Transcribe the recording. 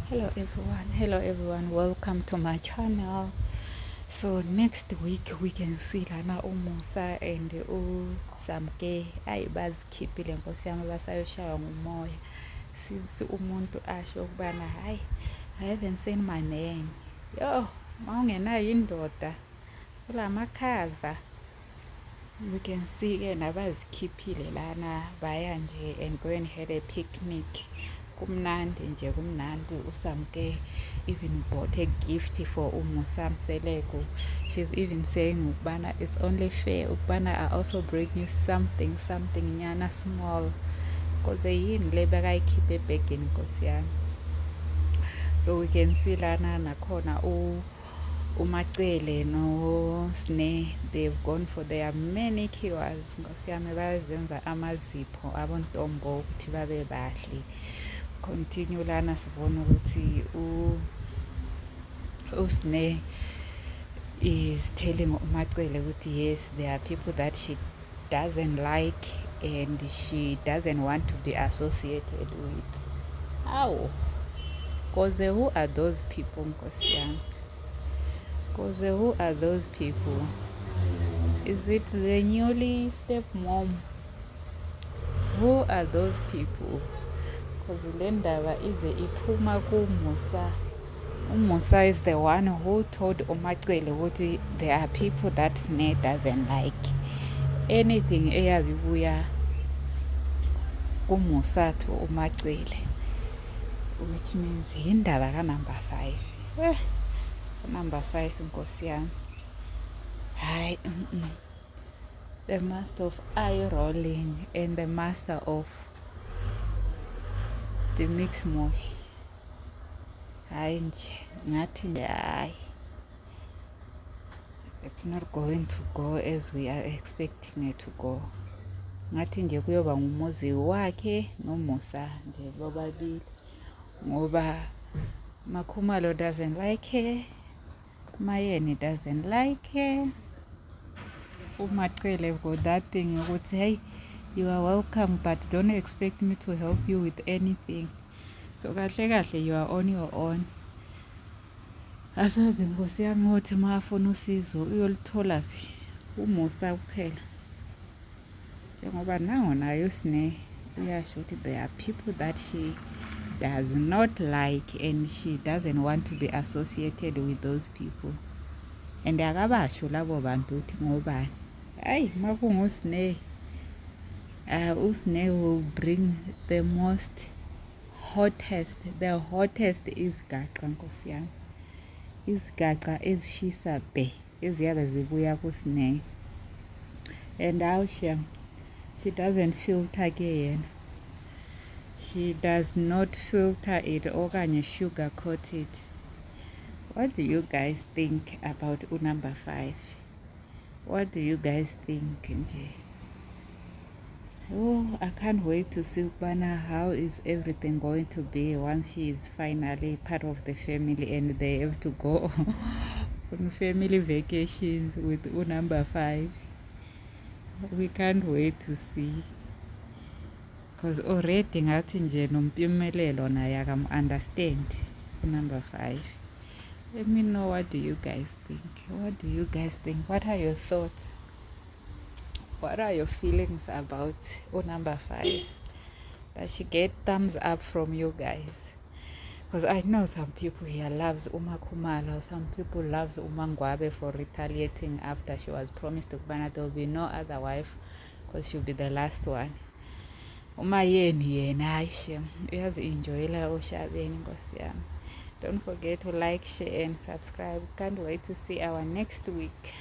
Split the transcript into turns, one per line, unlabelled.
Hello everyone, welcome to my channel. So next week we can see lana uMusa and uSamke bazikhiphile nkosi yami basayoshaywa ngumoya. Sithi umuntu asho ukubana hayi, I haven't seen my man. Yo, mawungenayo indoda kulamakhaza. We can see ke nabazikhiphile lana baya nje and go and have a picnic. Kumnandi nje kumnandi. uSamke even bought a gift for uMusa Mseleko. She's even saying ukubana it's only fair ukubana I also bring you something nyana small, because yini le bakayikhipha ebhegeni nkosi yami. So we can see lana nakhona uMacele no Sne, they've gone for their manicures nkosi yami, bazenza amazipho abontombo ukuthi babe bahle. Continue lana sibona ukuthi uSne is telling uMacele ukuthi yes, there are people that she doesn't like and she doesn't want to be associated with. How? Because who are those people nkosi yami? Because who are those people? Is it the newly stepmom? Who are those people? Because le ndaba ize iphuma kuMusa. uMusa is the one who told uMacele ukuthi there are people that Sne doesn't like. Anything eyabibuya kuMusa to uMacele, which means indaba ka-number 5. Number 5 nkosi yami. Hayi, the master of eye rolling and the master of the mixed mosh. Hayi nje ngathi nje hayi, it's not going to go as we are expecting it to go. Ngathi nje kuyoba ngumuzi wakhe noMusa nje bobabili, ngoba Makhumalo doesn't like her, Mayeni doesn't like her. uMacele got that thing ukuthi hey, you are welcome but don't expect me to help you with anything. So kahle kahle you are on your own. Asazi nkosi yami ukuthi mafuna usizo uyolithola phi uMusa kuphela, njengoba nango nayo uSne uyasho ukuthi there are people that she does not like and she doesn't want to be associated with those people. And akabasho labo bantu ukuthi ngobani. Hayi makunguSne, uSne will bring the hottest izigaqa nkosi yami, izigaqa ezishisa be eziyabe zibuya kuSne. And how she doesn't filter ke yena, she does not filter it okanye sugarcoat it. What do you guys think about number 5? What do you guys think nje? Oh, I can't wait to see how is everything going to be once she is finally part of the family and they have to go on family vacations with number 5. We can't wait to see, because already ngathi nje noMpumelelo naye akam-understand number 5. Let me know, what do you guys think? What do you guys think? What are your thoughts? What are your feelings about number 5? Does she get thumbs up from you guys? Because I know some people here loves uMakhumalo, some people loves uMangwabe for retaliating after she was promised to Kubana there will be no other wife because she'll be the last one. Umayeni yena ayishe uyazi-enjoyela oshabeni nkosi yami. Don't forget to like, share and subscribe. Can't wait to see our next week.